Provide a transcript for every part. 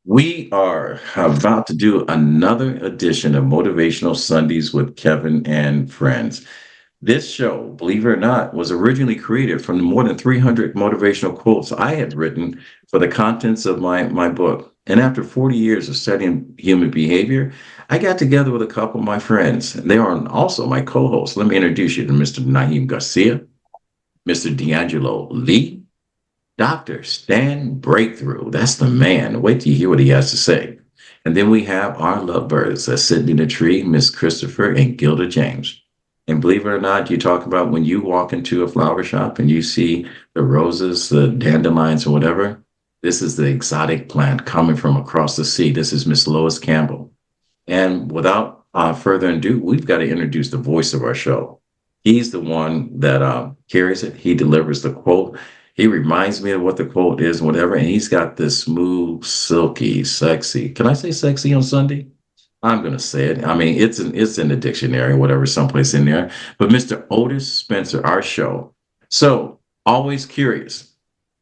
We are about to do another edition of Motivational Sundays with Kevin and friends. This show, believe it or not, was originally created from the more than 300 motivational quotes I had written for the contents of my book. And after 40 years of studying human behavior, I got together with a couple of my friends. They are also my co hosts. Let me introduce you to Mr. Naheem Garcia, Mr. D'Angelo Lee, Dr. Stan Breakthrough. That's the man. Wait till you hear what he has to say. And then we have our lovebirds that's sitting in the tree, Miss Christopher and Gilda James. And believe it or not, you talk about when you walk into a flower shop and you see the roses, the dandelions, or whatever. This is the exotic plant coming from across the sea. This is Miss Lois Campbell. And without further ado, we've got to introduce the voice of our show. He's the one that carries it. He delivers the quote. He reminds me of what the quote is, whatever. And he's got this smooth, silky, sexy. Can I say sexy on Sunday? I'm going to say it. I mean, it's in the dictionary, whatever, someplace in there. But Mr. Otis Spencer, our show. So always curious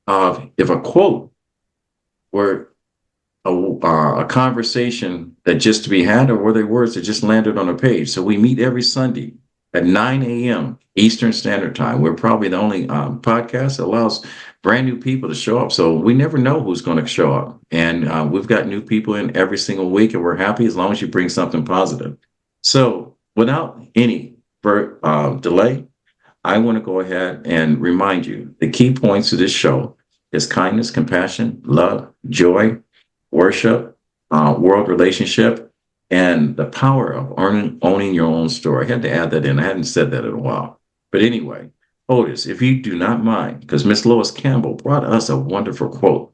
of if a quote were a conversation that just to be had, or were they words that just landed on a page? So we meet every Sunday at 9 a.m. Eastern Standard Time. We're probably the only podcast that allows brand new people to show up. So we never know who's going to show up. And we've got new people in every single week, and we're happy as long as you bring something positive. So without any delay, I want to go ahead and remind you the key points of this show is kindness, compassion, love, joy, worship, world relationship, and the power of owning your own story. I had to add that in. I hadn't said that in a while. But anyway, Otis, if you do not mind, because Miss Lois Campbell brought us a wonderful quote.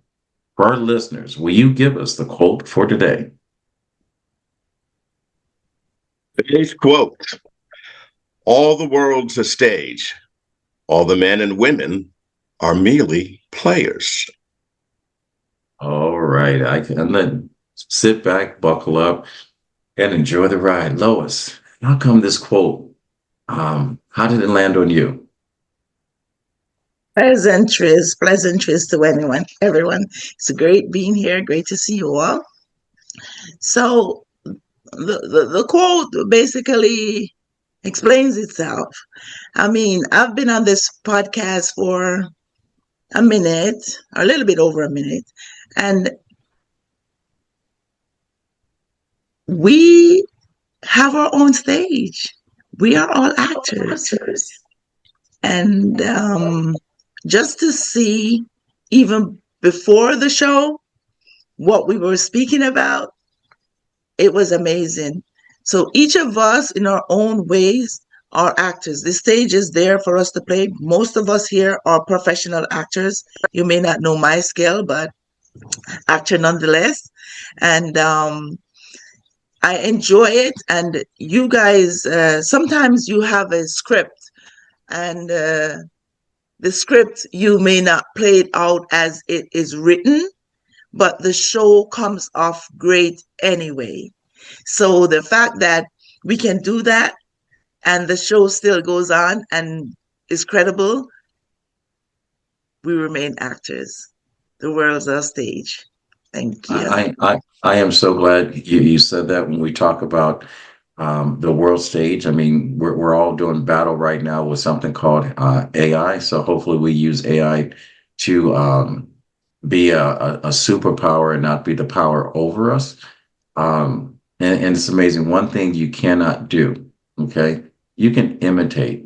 For our listeners, will you give us the quote for today? Today's quote: all the world's a stage. All the men and women are merely players. All right. I can then sit back, buckle up, and enjoy the ride. Lois, how come this quote? How did it land on you? Pleasantries to everyone. It's great being here. Great to see you all. So the quote basically explains itself. I mean, I've been on this podcast for a minute, a little bit over a minute, and we have our own stage. We are all actors. And just to see, even before the show, what we were speaking about, it was amazing. So each of us, in our own ways, are actors. The stage is there for us to play. Most of us here are professional actors. You may not know my skill, but actor nonetheless. And I enjoy it. And you guys, sometimes you have a script, and the script, you may not play it out as it is written, but the show comes off great anyway. So the fact that we can do that and the show still goes on and is credible, we remain actors. The world's our stage. Thank you. I am so glad you said that when we talk about the world stage. I mean, we're all doing battle right now with something called AI. So hopefully we use AI to be a superpower and not be the power over us. And it's amazing. One thing you cannot do, okay? You can imitate,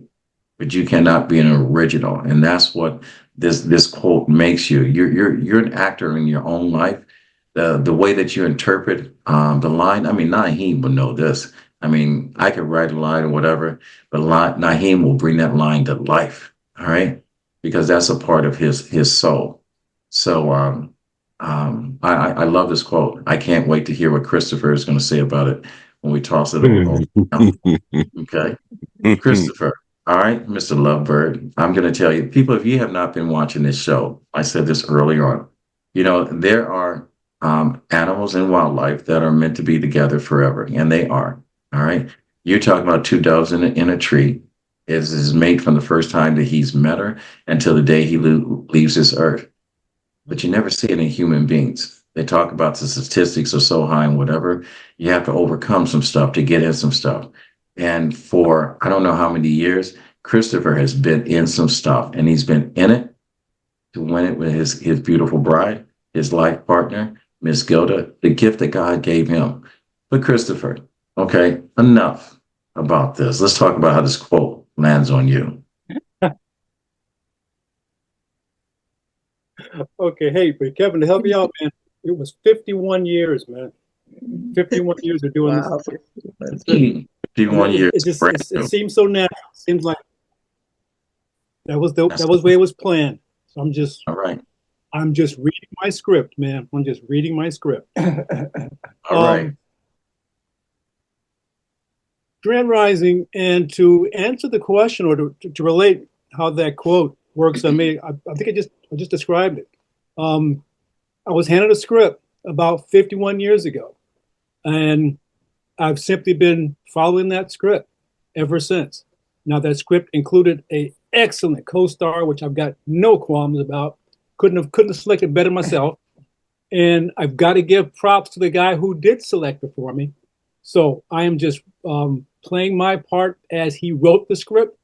but you cannot be an original. And that's what this quote makes you. You're an actor in your own life. The way that you interpret the line, I mean, Naheem will know this. I mean, I could write a line or whatever, but Naheem will bring that line to life, all right? Because that's a part of his soul. So I love this quote. I can't wait to hear what Christopher is going to say about it when we toss it over. Okay, Christopher. All right, Mr. Lovebird. I'm going to tell you, people, if you have not been watching this show, I said this earlier on. You know, there are animals and wildlife that are meant to be together forever, and they are. All right. You're talking about two doves in a tree. Is his mate from the first time that he's met her until the day he leaves this earth. But you never see it in human beings. They talk about the statistics are so high and whatever. You have to overcome some stuff to get in some stuff. And for I don't know how many years, Christopher has been in some stuff, and he's been in it to win it with his beautiful bride, his life partner, Miss Gilda, the gift that God gave him. But Christopher, okay, enough about this. Let's talk about how this quote lands on you. Okay, hey, but Kevin, to help you out, man, it was 51 years, man. 51 years of doing Wow. this. That's it. 51 years. It just Brand it new. seems so natural. It seems like that was the That's way it was planned. So all right. I'm just reading my script, man. I'm just reading my script. All right. Grand Rising, and to answer the question or to relate how that quote works on me, I think I just described it. I was handed a script about 51 years ago, and I've simply been following that script ever since. Now that script included a excellent co-star, which I've got no qualms about. Couldn't have selected better myself. And I've got to give props to the guy who did select it for me. So I am just playing my part as he wrote the script,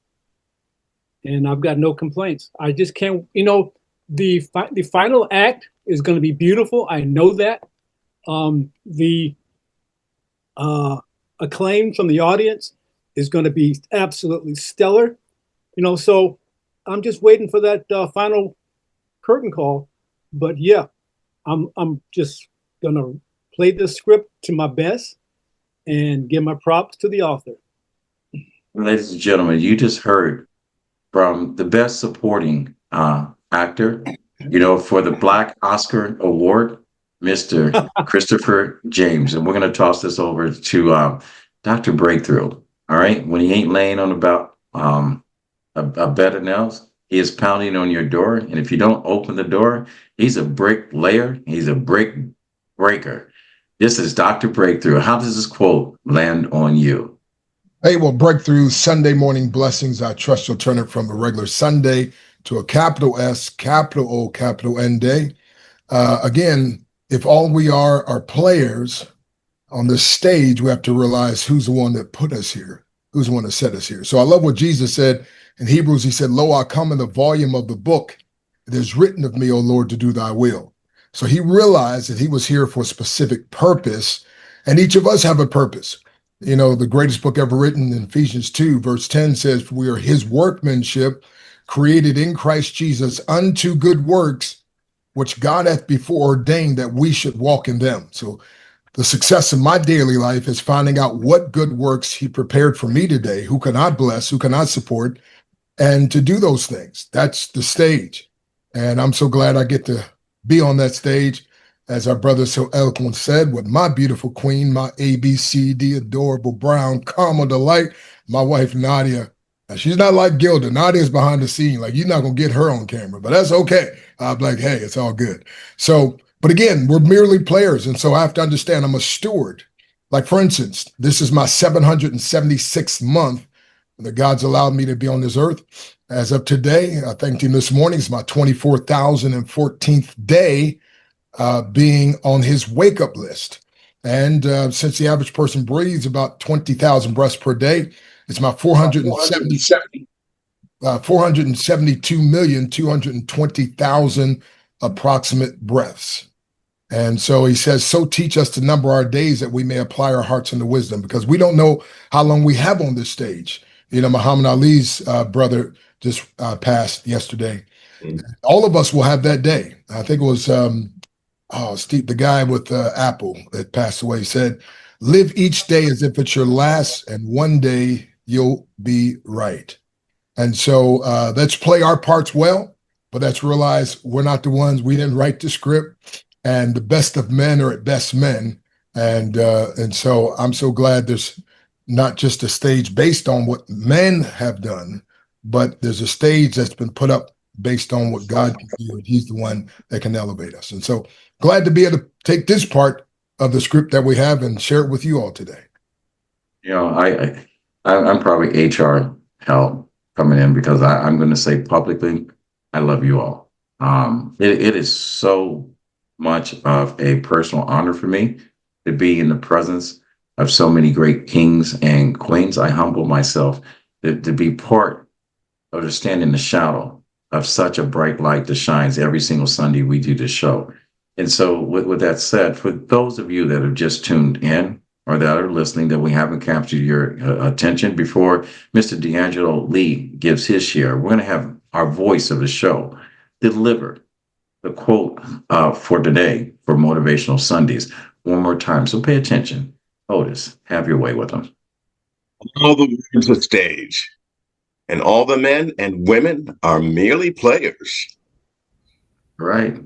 and I've got no complaints. I just can't, the final act is going to be beautiful. I know that. The acclaim from the audience is going to be absolutely stellar. So I'm just waiting for that final curtain call. But yeah, I'm just going to play this script to my best and give my props to the author. Ladies and gentlemen, you just heard from the best supporting actor, for the Black Oscar Award, Mr. Christopher James. And we're going to toss this over to Dr. Breakthrough. All right. When he ain't laying on about a bed of nails, he is pounding on your door. And if you don't open the door, he's a brick layer. He's a brick breaker. This is Dr. Breakthrough. How does this quote land on you? Hey, well, Breakthrough Sunday morning blessings. I trust you'll turn it from a regular Sunday to a capital S, capital O, capital N day. Again, if all we are players on this stage, we have to realize who's the one that put us here, who's the one that set us here. So I love what Jesus said in Hebrews. He said, "Lo, I come in the volume of the book. It is written of me, O Lord, to do thy will." So he realized that he was here for a specific purpose, and each of us have a purpose. The greatest book ever written in Ephesians 2, verse 10 says, "We are his workmanship, created in Christ Jesus unto good works, which God hath before ordained that we should walk in them." So the success of my daily life is finding out what good works he prepared for me today. Who can I bless? Who can I support? And to do those things. That's the stage. And I'm so glad I get to be on that stage, as our brother so eloquently said, with my beautiful queen, my ABCD, adorable brown caramel delight, my wife, Nadia. Now, she's not like Gilda. Nadia's behind the scene. Like, you're not going to get her on camera, but that's okay. I'm like, hey, it's all good. So, but again, we're merely players. And so I have to understand I'm a steward. Like, for instance, this is my 776th month that God's allowed me to be on this earth. As of today, I thanked him this morning. It's my 24,014th day being on his wake-up list. And since the average person breathes about 20,000 breaths per day, it's my 472,220,000 approximate breaths. And so he says, "So teach us to number our days that we may apply our hearts unto wisdom," because we don't know how long we have on this stage. Muhammad Ali's brother just passed yesterday. All of us will have that day. I think it was Steve, the guy with Apple that passed away, said, "Live each day as if it's your last, and one day you'll be right." And so let's play our parts well, but let's realize we're not the ones. We didn't write the script, and the best of men are at best men. And so I'm so glad there's not just a stage based on what men have done, but there's a stage that's been put up based on what God can do, and he's the one that can elevate us. And so glad to be able to take this part of the script that we have and share it with you all today. I'm probably HR help coming in, because I'm going to say publicly, I love you all. It is so much of a personal honor for me to be in the presence of so many great kings and queens. I humble myself to be part of the stand in the shadow of such a bright light that shines every single Sunday we do this show. And so, with that said, for those of you that have just tuned in or that are listening that we haven't captured your attention before Mr. D'Angelo Lee gives his share, we're going to have our voice of the show deliver the quote for today for Motivational Sundays one more time. So pay attention. Otis, have your way with them. All the world's a stage, and all the men and women are merely players. Right?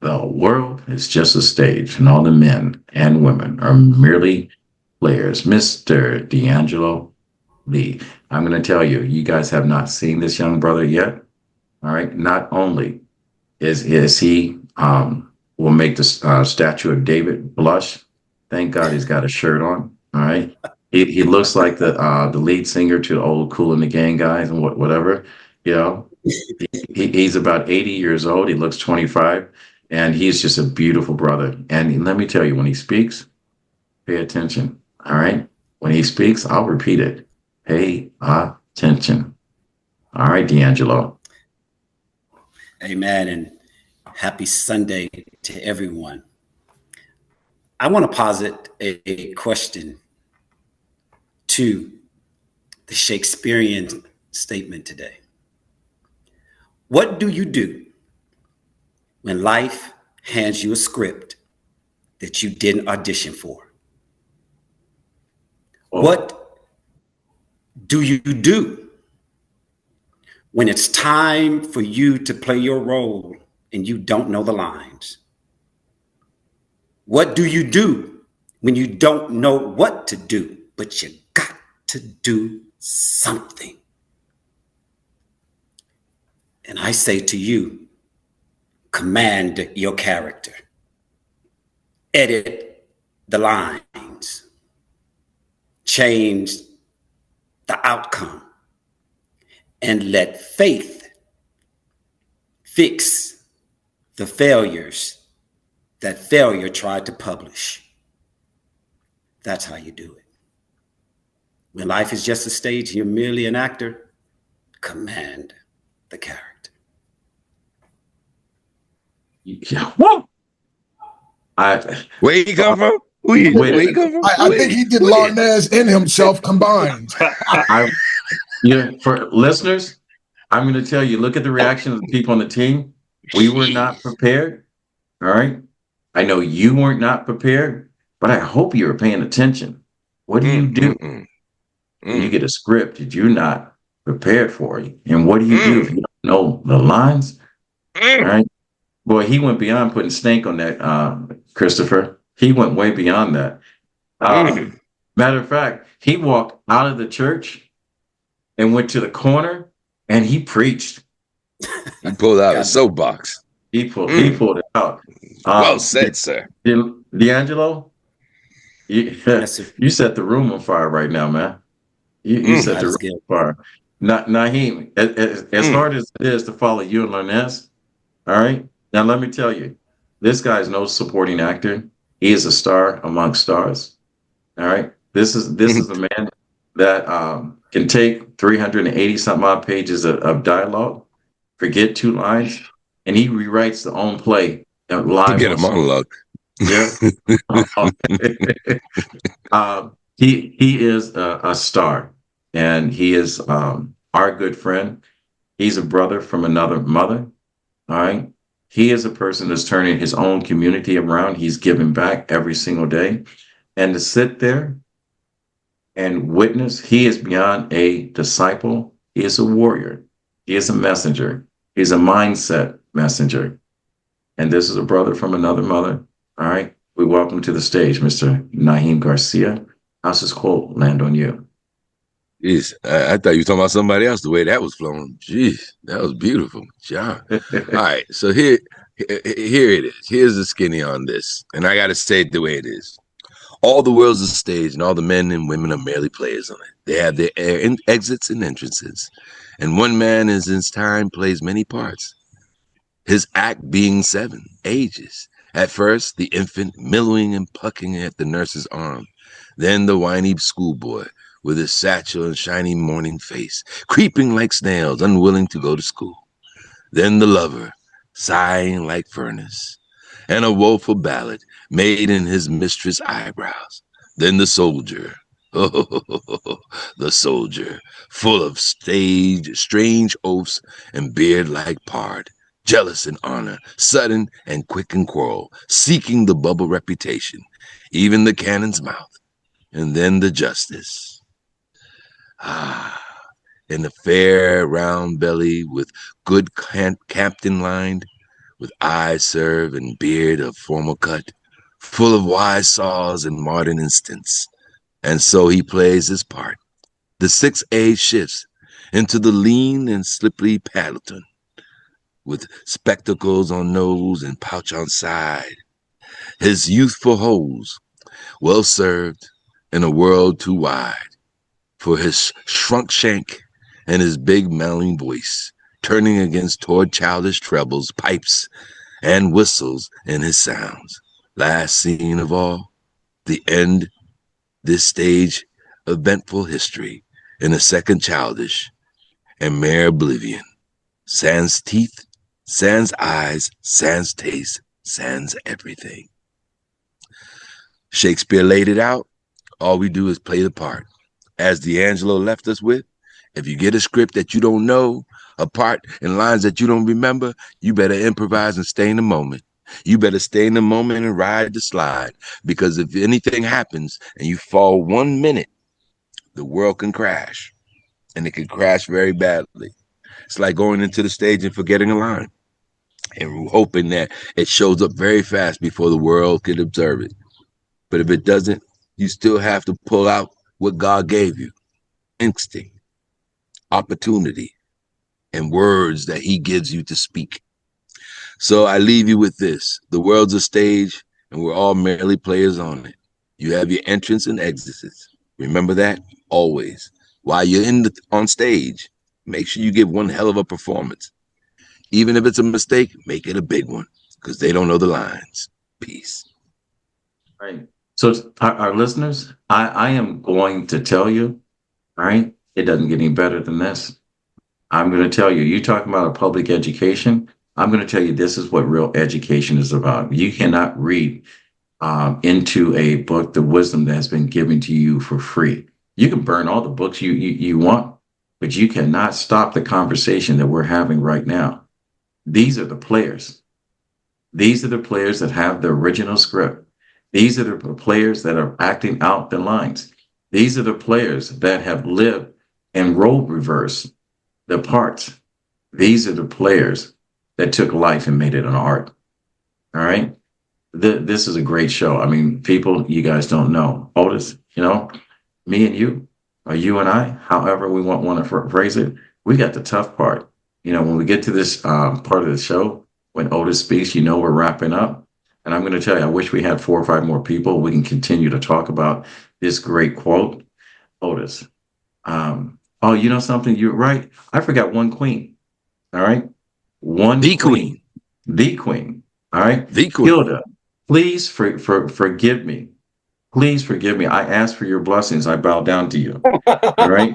The world is just a stage, and all the men and women are merely players. Mr. D'Angelo Lee, I'm going to tell you, you guys have not seen this young brother yet. All right. Not only is he will make the statue of David blush. Thank God he's got a shirt on. All right. He looks like the lead singer to the old Cool and the Gang guys and whatever. You know, he's about 80 years old. He looks 25, and he's just a beautiful brother. And let me tell you, when he speaks, pay attention. All right. When he speaks, I'll repeat it. Pay attention. All right, D'Angelo. Amen. And happy Sunday to everyone. I want to posit a question to the Shakespearean statement today. What do you do when life hands you a script that you didn't audition for? Oh. What do you do when it's time for you to play your role and you don't know the lines? What do you do when you don't know what to do, but you got to do something? And I say to you, command your character. Edit the lines. Change the outcome. And let faith fix the failures that failure tried to publish. That's how you do it. When life is just a stage, you're merely an actor, command the character. Yeah. Whoa. Where you come from? Where you come from? I think he did Larnez and himself combined. For listeners, I'm going to tell you, look at the reaction of the people on the team. We were not prepared. All right. I know you weren't not prepared, but I hope you were paying attention. What do you do when you get a script that you're not prepared for? And what do you do if you don't know the lines? All right. Boy, he went beyond putting stank on that, Christopher. He went way beyond that. Matter of fact, he walked out of the church and went to the corner and he preached. He pulled out a soapbox. He pulled it out. Well said, sir. D'Angelo, you set the room on fire right now, man. You set the room on fire. Naheem, as hard as it is to follow you and Larnez, all right? Now, let me tell you, this guy's no supporting actor. He is a star amongst stars. All right. This is a man that can take 380 something odd pages of dialogue, forget 2 lines, and he rewrites the own play live. Get a monologue. Yeah. He is a star, and he is our good friend. He's a brother from another mother. All right. He is a person that's turning his own community around. He's giving back every single day. And to sit there and witness, he is beyond a disciple. He is a warrior. He is a messenger. He's a mindset messenger. And this is a brother from another mother. All right. We welcome to the stage, Mr. Naheem Garcia. How's this quote land on you? Jeez, I thought you were talking about somebody else, the way that was flowing. Jeez, that was beautiful. John. All right, so here it is. Here's the skinny on this. And I got to say it the way it is. All the world's a stage, and all the men and women are merely players on it. They have their exits and entrances. And one man in his time plays many parts. His act being 7 ages. At first, the infant millowing and plucking at the nurse's arm. Then the whiny schoolboy with his satchel and shiny morning face, creeping like snails, unwilling to go to school. Then the lover, sighing like furnace, and a woeful ballad made in his mistress' eyebrows. Then the soldier, oh, the soldier, full of strange oaths and beard like pard, jealous in honor, sudden and quick in quarrel, seeking the bubble reputation, even the cannon's mouth. And then the justice. Ah, in the fair round belly with good captain lined, with eyes serve and beard of formal cut, full of wise saws and modern instants. And so he plays his part. The 6A shifts into the lean and slippery Paddleton, with spectacles on nose and pouch on side. His youthful hose, well served in a world too wide, for his shrunk shank and his big mellowing voice, turning against toward childish trebles, pipes, and whistles in his sounds. Last scene of all, the end, this stage, eventful history, in a second childish and mere oblivion. Sans teeth, sans eyes, sans taste, sans everything. Shakespeare laid it out. All we do is play the part. As D'Angelo left us with, if you get a script that you don't know, a part and lines that you don't remember, you better improvise and stay in the moment. You better stay in the moment and ride the slide, because if anything happens and you fall 1 minute, the world can crash, and it can crash very badly. It's like going into the stage and forgetting a line and hoping that it shows up very fast before the world can observe it. But if it doesn't, you still have to pull out what God gave you: instinct, opportunity, and words that he gives you to speak. So I leave you with this. The world's a stage, and we're all merely players on it. You have your entrance and exits. Remember that always. While you're on stage, make sure you give one hell of a performance. Even if it's a mistake, make it a big one, because they don't know the lines. Peace. Right. So our listeners, I am going to tell you, all right, it doesn't get any better than this. I'm going to tell you, you're talking about a public education. I'm going to tell you, this is what real education is about. You cannot read into a book the wisdom that has been given to you for free. You can burn all the books you want, but you cannot stop the conversation that we're having right now. These are the players. These are the players that have the original script. These are the players that are acting out the lines. These are the players that have lived and role reversed the parts. These are the players that took life and made it an art. All right. This is a great show. I mean, people, you guys don't know. Otis, me and you, or you and I, however we want to phrase it, we got the tough part. When we get to this part of the show, when Otis speaks, we're wrapping up. And I'm going to tell you, I wish we had 4 or 5 more people. We can continue to talk about this great quote. Otis. Oh, you know something? You're right. I forgot one queen. All right. The queen. The queen. All right. The queen. Hilda, please forgive me. Please forgive me. I ask for your blessings. I bow down to you. All right.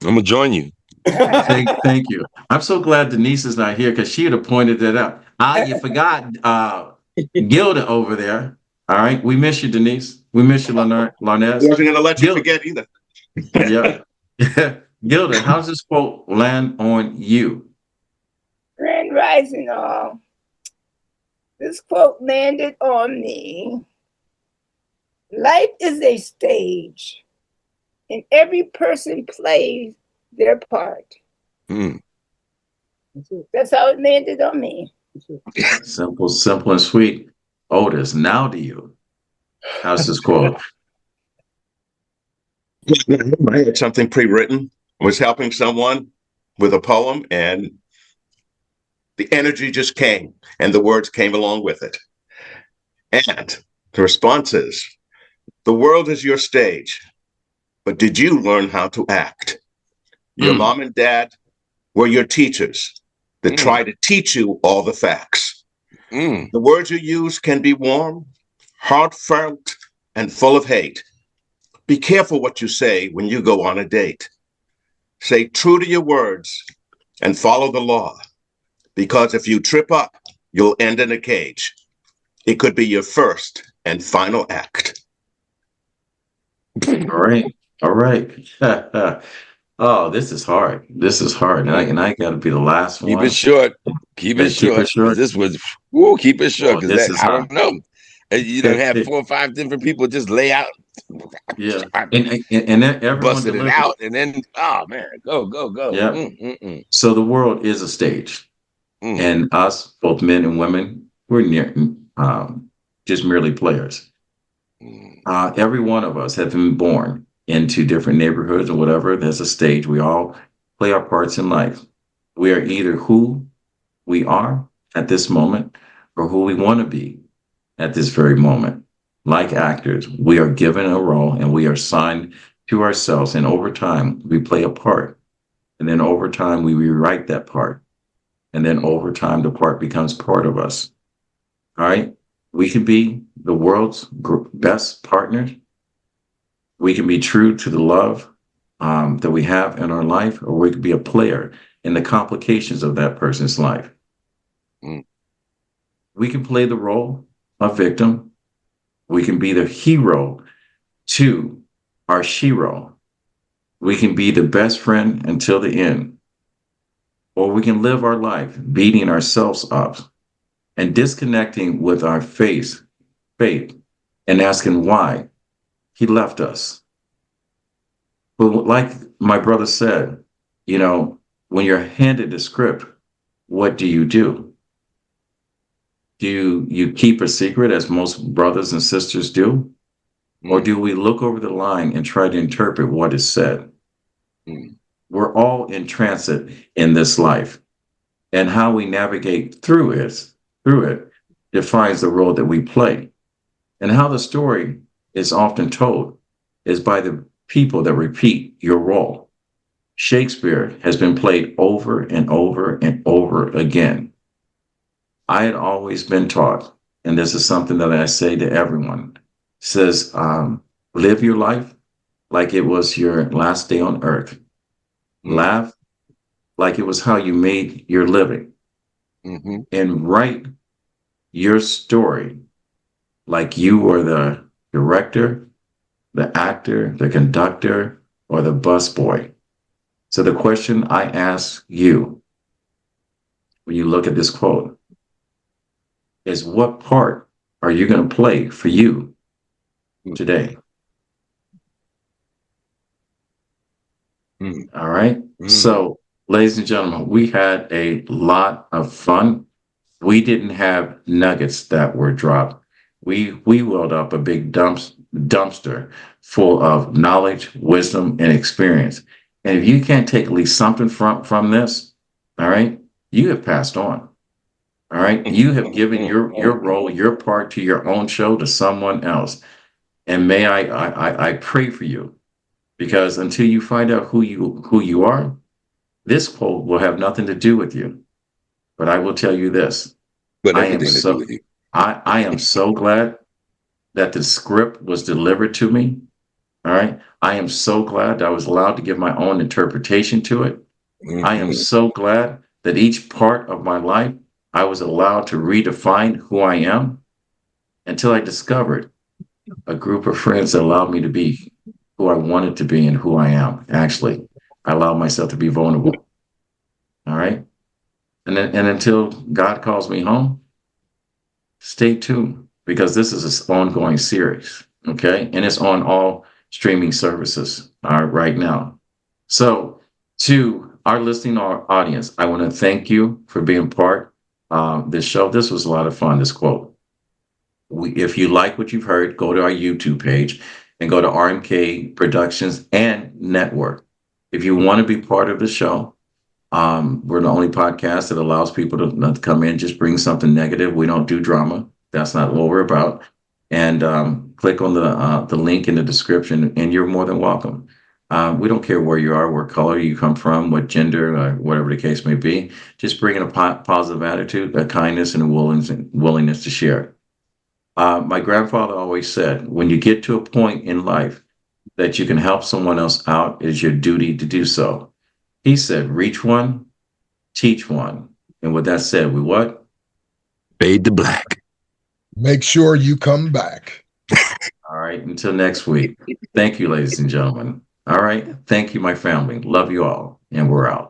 I'm going to join you. Thank you. I'm so glad Denise is not here, because she would have pointed that out. You forgot Gilda over there. All right. We miss you, Denise. We miss you, Larnez. I wasn't going to let you forget either. Yeah. Gilda, how does this quote land on you? Grand Rising all. This quote landed on me. Life is a stage, and every person plays their part. That's how it landed on me. Simple and sweet. Otis, now to you. How's this quote? I had something pre-written. I was helping someone with a poem, and the energy just came, and the words came along with it. And the response is, the world is your stage, but did you learn how to act? Your mom and dad were your teachers that try to teach you all the facts. Mm. The words you use can be warm, heartfelt, and full of hate. Be careful what you say when you go on a date. Stay true to your words and follow the law, because if you trip up, you'll end in a cage. It could be your first and final act. All right. All right. Oh, this is hard. This is hard. And I got to be the last Keep it one. short. Keep it Keep it short. Because short. this was, woo, keep it short. Well, Because this that, is I hard. don't know. You don't have 4 or 5 different people just lay out. Yeah. I And that everyone busted it delivered. out. And then, oh, man, go, go, go. Yeah. Mm. So the world is a stage. Mm. And us, both men and women, we're just merely players. Mm. Every one of us have been born into different neighborhoods or whatever. There's a stage. We all play our parts in life. We are either who we are at this moment or who we want to be at this very moment. Like actors, we are given a role and we are assigned to ourselves. And over time, we play a part. And then over time, we rewrite that part. And then over time, the part becomes part of us. All right. We can be the world's best partners. We can be true to the love that we have in our life, or we could be a player in the complications of that person's life. Mm. We can play the role of victim. We can be the hero to our shero. We can be the best friend until the end. Or we can live our life beating ourselves up and disconnecting with our faith, and asking why he left us. But like my brother said, when you're handed the script, what do? Do you keep a secret, as most brothers and sisters do? Or do we look over the line and try to interpret what is said? Mm. We're all in transit in this life, and how we navigate through it defines the role that we play. And how the story is often told is by the people that repeat your role. Shakespeare has been played over and over and over again. I had always been taught, and this is something that I say to everyone, says, live your life like it was your last day on earth. Laugh like it was how you made your living. Mm-hmm. And write your story like you were the director, the actor, the conductor, or the busboy. So the question I ask you when you look at this quote is, what part are you going to play for you today? Mm. All right. Mm. So, ladies and gentlemen, we had a lot of fun. We didn't have nuggets that were dropped. We wheeled up a big dumpster full of knowledge, wisdom, and experience. And if you can't take at least something from this, all right, you have passed on. All right. You have given your role, your part to your own show to someone else. And may I pray for you, because until you find out who you are, this quote will have nothing to do with you. But I will tell you this. But I am everything to do with you. I am so glad that the script was delivered to me. All right. I am so glad that I was allowed to give my own interpretation to it. Mm-hmm. I am so glad that each part of my life, I was allowed to redefine who I am, until I discovered a group of friends that allowed me to be who I wanted to be and who I am. Actually, I allowed myself to be vulnerable. All right. And until God calls me home, stay tuned, because this is an ongoing series. Okay. And it's on all streaming services right now. So, to our listening audience, I want to thank you for being part of this show. This was a lot of fun, this quote. If you like what you've heard, go to our YouTube page and go to RMK Productions and Network. If you want to be part of the show, we're the only podcast that allows people to not come in, just bring something negative. We don't do drama. That's not what we're about. And click on the link in the description, and you're more than welcome. We don't care where you are, what color you come from, what gender, whatever the case may be. Just bring in a positive attitude, a kindness, and a willingness to share. My grandfather always said, when you get to a point in life that you can help someone else out, it is your duty to do so. He said, reach one, teach one. And with that said, we what? Fade to black. Make sure you come back. All right. Until next week. Thank you, ladies and gentlemen. All right. Thank you, my family. Love you all. And we're out.